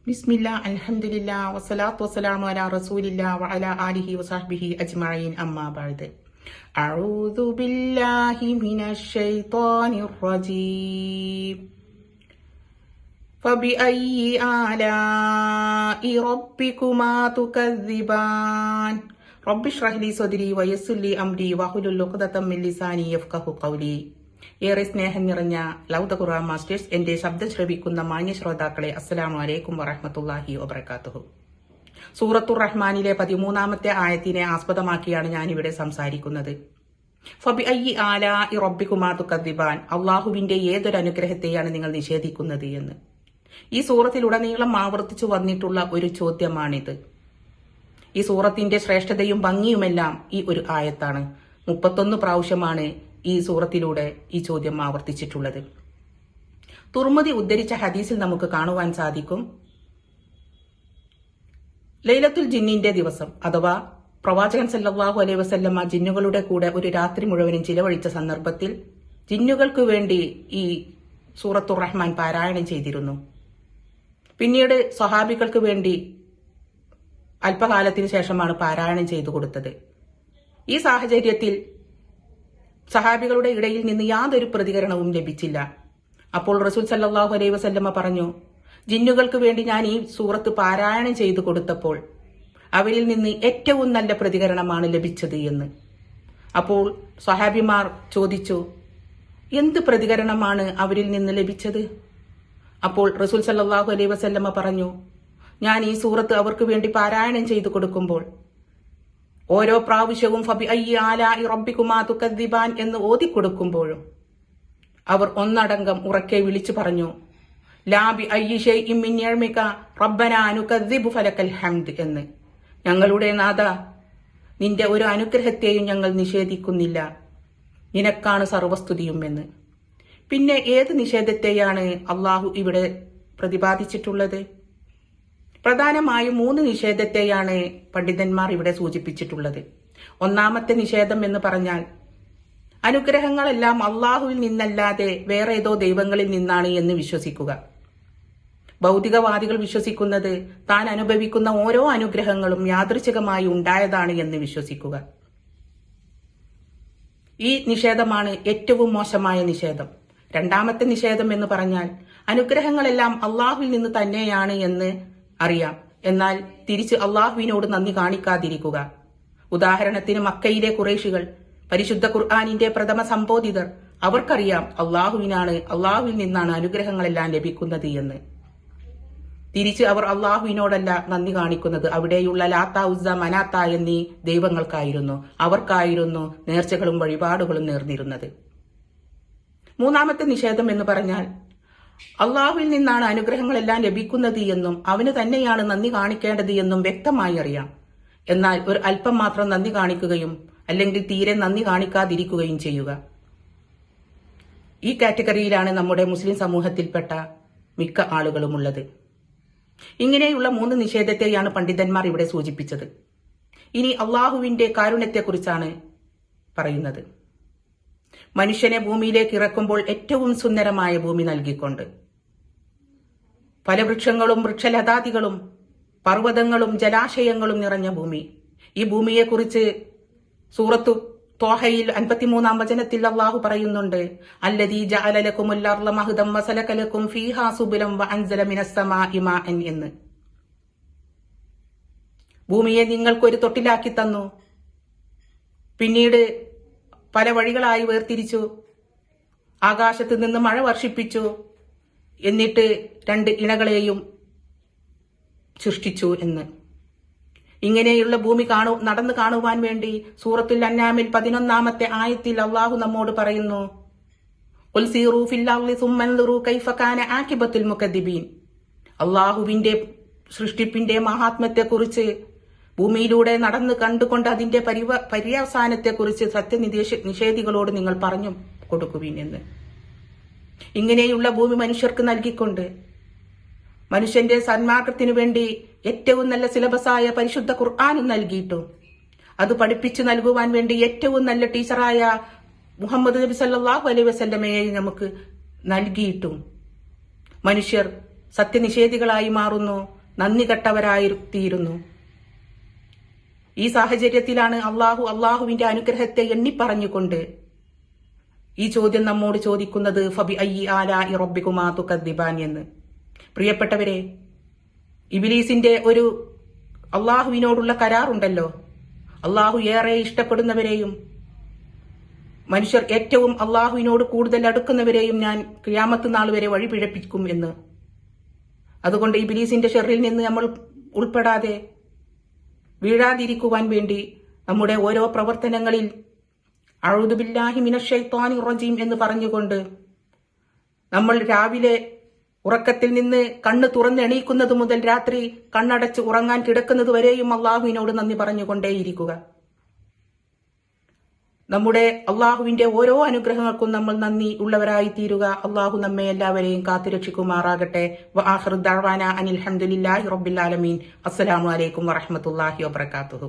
ബിസ്മില്ലാ അൽഹംദുലില്ലാ വസ്സലാത്തു വസ്സലാമു അലാ റസൂലില്ലാ വഅലാ ആലിഹി വസഹ്ബിഹി അജ്മഈൻ അമ്മാ ബഅദ്. അഊദു ബില്ലാഹി മിനശ് ശൈത്വാനിർ റജീം. ഫബിഅയ്യി ആലാഇ റബ്ബികുമാ തുകദ്ദിബാൻ. റബ്ബി ഇശ്റഹ് ലി സദ്രി വയസ്സിർ ലി അംരി വഹ്ലുൽ ഉഖ്ദതം മിൻ ലിസാനി യഫ്ഖഹു ഖൗലി. ഏറെ സ്നേഹം നിറഞ്ഞ ലൗദ ഖുർആൻ മാസ്റ്റേഴ്സ്, എന്റെ ശബ്ദം ശ്രവിക്കുന്ന മാന്യ ശ്രോതാക്കളെ, അസ്സലാമു അലൈക്കും വറഹ്മത്തുള്ളാഹി വബറകാതുഹു. സൂറത്തുർ റഹ്മാനിലെ 13-ാമത്തെ ആയത്തിനെ ആസ്പദമാക്കിയാണ് ഞാനിവിടെ സംസാരിക്കുന്നത്. ഫബിഅയ്യി ആലാഇ റബ്ബികുമാ തുകദ്ദിബാൻ. അള്ളാഹുവിന്റെ ഏതൊരു അനുഗ്രഹത്തെയാണ് നിങ്ങൾ നിഷേധിക്കുന്നത് എന്ന് ഈ സൂറത്തിലുടനീളം ആവർത്തിച്ചു വന്നിട്ടുള്ള ഒരു ചോദ്യമാണിത്. ഈ സൂറത്തിന്റെ ശ്രേഷ്ഠതയും ഭംഗിയുമെല്ലാം ഈ ഒരു ആയത്താണ്. 31 പ്രാവശ്യമാണ് ഈ സൂറത്തിലൂടെ ഈ ചോദ്യം ആവർത്തിച്ചിട്ടുള്ളത്. തുർമുദി ഉദ്ധരിച്ച ഹദീസിൽ നമുക്ക് കാണുവാൻ സാധിക്കും, ലൈലത്തുൽ ജിന്നിന്റെ ദിവസം അഥവാ പ്രവാചകൻ സല്ലല്ലാഹു അലൈഹി വസല്ലമ ജിന്നുകളുടെ കൂടെ ഒരു രാത്രി മുഴുവനും ചിലവഴിച്ച സന്ദർഭത്തിൽ ജിന്നുകൾക്ക് വേണ്ടി ഈ സൂറത്തുർ റഹ്മാൻ പാരായണം ചെയ്തിരുന്നു. പിന്നീട് സ്വഹാബികൾക്ക് വേണ്ടി അല്പകാലത്തിന് ശേഷമാണ് പാരായണം ചെയ്തു കൊടുത്തത്. ഈ സാഹചര്യത്തിൽ സഹാബികളുടെ ഇടയിൽ നിന്ന് യാതൊരു പ്രതികരണവും ലഭിച്ചില്ല. അപ്പോൾ റസൂൽ സല്ലല്ലാഹു അലൈഹി വസല്ലമ പറഞ്ഞു, ജിന്നുകൾക്ക് വേണ്ടി ഞാൻ ഈ സൂറത്ത് പാരായണം ചെയ്തു കൊടുത്തപ്പോൾ അവരിൽ നിന്ന് ഏറ്റവും നല്ല പ്രതികരണമാണ് ലഭിച്ചത് എന്ന്. അപ്പോൾ സഹാബിമാർ ചോദിച്ചു, എന്ത് പ്രതികരണമാണ് അവരിൽ നിന്ന് ലഭിച്ചത്? അപ്പോൾ റസൂൽ സല്ലല്ലാഹു അലൈഹി വസല്ലമ പറഞ്ഞു, ഞാൻ ഈ സൂറത്ത് അവർക്ക് വേണ്ടി പാരായണം ചെയ്തു കൊടുക്കുമ്പോൾ ഓരോ പ്രാവശ്യവും ഫബിഅയ്യി ആലാഇ റബ്ബികുമാ തുകദ്ദിബാൻ എന്ന് ഓതിക്കൊടുക്കുമ്പോഴും അവർ ഒന്നടങ്കം ഉറക്കെ വിളിച്ചു പറഞ്ഞു, ലാ ബിഅയ്യി ശൈഇൻ മിൻ നിഅമിക റബ്ബനാ നുകദ്ദിബു ഫലക്കൽ ഹംദ് എന്ന്. ഞങ്ങളുടെ നാഥ, നിന്റെ ഒരു അനുഗ്രഹത്തെയും ഞങ്ങൾ നിഷേധിക്കുന്നില്ല, നിനക്കാണ് സർവസ്തുതിയും എന്ന്. പിന്നെ ഏത് നിഷേധത്തെയാണ് അള്ളാഹു ഇവിടെ പ്രതിപാദിച്ചിട്ടുള്ളത്? പ്രധാനമായും 3 നിഷേധത്തെയാണ് പണ്ഡിതന്മാർ ഇവിടെ സൂചിപ്പിച്ചിട്ടുള്ളത്. ഒന്നാമത്തെ നിഷേധം എന്ന് പറഞ്ഞാൽ, അനുഗ്രഹങ്ങളെല്ലാം അള്ളാഹുവിൽ നിന്നല്ലാതെ വേറെ ഏതോ ദൈവങ്ങളിൽ നിന്നാണ് എന്ന് വിശ്വസിക്കുക. ഭൗതികവാദികൾ വിശ്വസിക്കുന്നത് താൻ അനുഭവിക്കുന്ന ഓരോ അനുഗ്രഹങ്ങളും യാദൃച്ഛികമായി ഉണ്ടായതാണ് എന്ന് വിശ്വസിക്കുക. ഈ നിഷേധമാണ് ഏറ്റവും മോശമായ നിഷേധം. രണ്ടാമത്തെ നിഷേധം എന്ന് പറഞ്ഞാൽ, അനുഗ്രഹങ്ങളെല്ലാം അള്ളാഹുവിൽ നിന്ന് തന്നെയാണ് എന്ന് അറിയാം, എന്നാൽ തിരിച്ച് അള്ളാഹുവിനോട് നന്ദി കാണിക്കാതിരിക്കുക. ഉദാഹരണത്തിന് മക്കയിലെ ഖുറൈശികൾ, പരിശുദ്ധ ഖുർആനിന്റെ പ്രഥമ സംബോധിതർ, അവർക്കറിയാം അള്ളാഹുവിൽ നിന്നാണ് അനുഗ്രഹങ്ങളെല്ലാം ലഭിക്കുന്നത് എന്ന്. തിരിച്ച് അവർ അള്ളാഹുവിനോടല്ല നന്ദി കാണിക്കുന്നത്, അവിടെയുള്ള ലാത്ത, ഉസ്സ, മനാത്ത എന്നീ ദൈവങ്ങൾക്കായിരുന്നു. അവർക്കായിരുന്നു നേർച്ചകളും വഴിപാടുകളും നേർന്നിരുന്നത്. മൂന്നാമത്തെ നിഷേധം എന്ന് പറഞ്ഞാൽ, അള്ളാഹുവിൽ നിന്നാണ് അനുഗ്രഹങ്ങളെല്ലാം ലഭിക്കുന്നത് എന്നും അവന് തന്നെയാണ് നന്ദി കാണിക്കേണ്ടത് എന്നും വ്യക്തമായി അറിയാം, എന്നാൽ ഒരു അല്പം മാത്രം നന്ദി കാണിക്കുകയും അല്ലെങ്കിൽ തീരെ നന്ദി കാണിക്കാതിരിക്കുകയും ചെയ്യുക. ഈ കാറ്റഗറിയിലാണ് നമ്മുടെ മുസ്ലിം സമൂഹത്തിൽപ്പെട്ട മിക്ക ആളുകളുമുള്ളത്. ഇങ്ങനെയുള്ള 3 നിഷേധത്തെയാണ് പണ്ഡിതന്മാർ ഇവിടെ സൂചിപ്പിച്ചത്. ഇനി അള്ളാഹുവിന്റെ കാരുണ്യത്തെക്കുറിച്ചാണ് പറയുന്നത്. മനുഷ്യനെ ഭൂമിയിലേക്ക് ഇറക്കുമ്പോൾ ഏറ്റവും സുന്ദരമായ ഭൂമി നൽകിക്കൊണ്ട് ഫലവൃക്ഷങ്ങളും വൃക്ഷലതാദികളും പർവ്വതങ്ങളും ജലാശയങ്ങളും നിറഞ്ഞ ഭൂമി. ഈ ഭൂമിയെക്കുറിച്ച് സൂറത്തു ത്വാഹയിൽ 53-ാം വചനത്തിൽ അല്ലാഹു പറയുന്നുണ്ട്, അല്ലദീ ജഅല ലക്കുമുൽ അർള മഹ്ദൻ വസലക ലക്കും ഫീഹാ സുബുലൻ വഅൻസല മിനസ് സമാഇ മാഅൻ എന്ന്. ഭൂമിയെ നിങ്ങൾക്കൊരു തൊട്ടിലാക്കി തന്നു, പിന്നീട് പല വഴികളായി വേർതിരിച്ചു, ആകാശത്ത് നിന്ന് മഴ വർഷിപ്പിച്ചു, എന്നിട്ട് 2 ഇണകളെയും സൃഷ്ടിച്ചു എന്ന്. ഇങ്ങനെയുള്ള ഭൂമി നടന്നു കാണുവാൻ വേണ്ടി സൂറത്തുൽ അൻആമിൽ 11-ാമത്തെ ആയത്തിൽ അള്ളാഹു നമ്മോട് പറയുന്നു, ഖുൽ സീറൂ ഫിൽ അർളി സുമ്മ അൻദുറൂ കൈഫ കാന ആഖിബത്തുൽ മുകദ്ദിബീൻ. അള്ളാഹുവിന്റെ സൃഷ്ടിപ്പിന്റെ മഹാത്മ്യത്തെക്കുറിച്ച് ഭൂമിയിലൂടെ നടന്ന് കണ്ടുകൊണ്ട് അതിന്റെ പര്യവസാനത്തെക്കുറിച്ച് നിഷേധികളോട് നിങ്ങൾ പറഞ്ഞു കൊടുക്കുവിൻ എന്ന്. ഇങ്ങനെയുള്ള ഭൂമി മനുഷ്യർക്ക് നൽകിക്കൊണ്ട് മനുഷ്യന്റെ സന്മാർഗത്തിനു വേണ്ടി ഏറ്റവും നല്ല സിലബസായ പരിശുദ്ധ ഖുർആനും നൽകിയിട്ടു, അത് പഠിപ്പിച്ചു നൽകുവാൻ വേണ്ടി ഏറ്റവും നല്ല ടീച്ചറായ മുഹമ്മദ് നബി സല്ലല്ലാഹു അലൈഹി വസല്ലമയെ നമുക്ക് നൽകിയിട്ടും മനുഷ്യർ സത്യനിഷേധികളായി മാറുന്നു. നന്ദി കെട്ടവരായിത്തീരുന്നു. ഈ സാഹചര്യത്തിലാണ് അള്ളാഹുവിന്റെ അനുഗ്രഹത്തെ എണ്ണിപ്പറഞ്ഞുകൊണ്ട് ഈ ചോദ്യം നമ്മോട് ചോദിക്കുന്നത് ഫബി അയ്യി ആലാഇ റബ്ബികുമാ തുകദ്ദിബാൻ എന്ന്. പ്രിയപ്പെട്ടവരെ, ഇബ്ലീസിന്റെ ഒരു അള്ളാഹുവിനോടുള്ള കരാറുണ്ടല്ലോ. അള്ളാഹു ഏറെ ഇഷ്ടപ്പെടുന്നവരെയും മനുഷ്യർ ഏറ്റവും അള്ളാഹുവിനോട് കൂടുതൽ അടുക്കുന്നവരെയും ഞാൻ ഖിയാമത്ത് നാൾ വരെ വഴിപിഴപ്പിക്കും എന്ന്. അതുകൊണ്ട് ഇബ്ലീസിന്റെ ഷെറിൽ നിന്ന് നമ്മൾ ഉൾപ്പെടാതെ വീഴാതിരിക്കുവാൻ വേണ്ടി നമ്മുടെ ഓരോ പ്രവർത്തനങ്ങളിൽ അഊദു ബില്ലാഹി മിനശ് ശൈത്വാനിർ റജീം എന്ന് പറഞ്ഞുകൊണ്ട് നമ്മൾ രാവിലെ ഉറക്കത്തിൽ നിന്ന് കണ്ണ് തുറന്നെണീക്കുന്നത് മുതൽ രാത്രി കണ്ണടച്ച് ഉറങ്ങാൻ കിടക്കുന്നത് വരെയും അള്ളാഹുവിനോട് നന്ദി പറഞ്ഞുകൊണ്ടേയിരിക്കുക. നമ്മുടെ അള്ളാഹുവിന്റെ ഓരോ അനുഗ്രഹങ്ങൾക്കും നമ്മൾ നന്ദി ഉള്ളവരായി തീരുക. അള്ളാഹു നമ്മെ എല്ലാവരെയും കാത്തുരക്ഷിക്കുമാറാകട്ടെ. വആഖിറു ദഅ്വാനാ അനിൽ ഹംദുലില്ലാഹി റബ്ബിൽ ആലമീൻ. അസ്സലാമു അലൈക്കും വറഹ്മത്തുള്ളാഹി വബറകാതുഹു.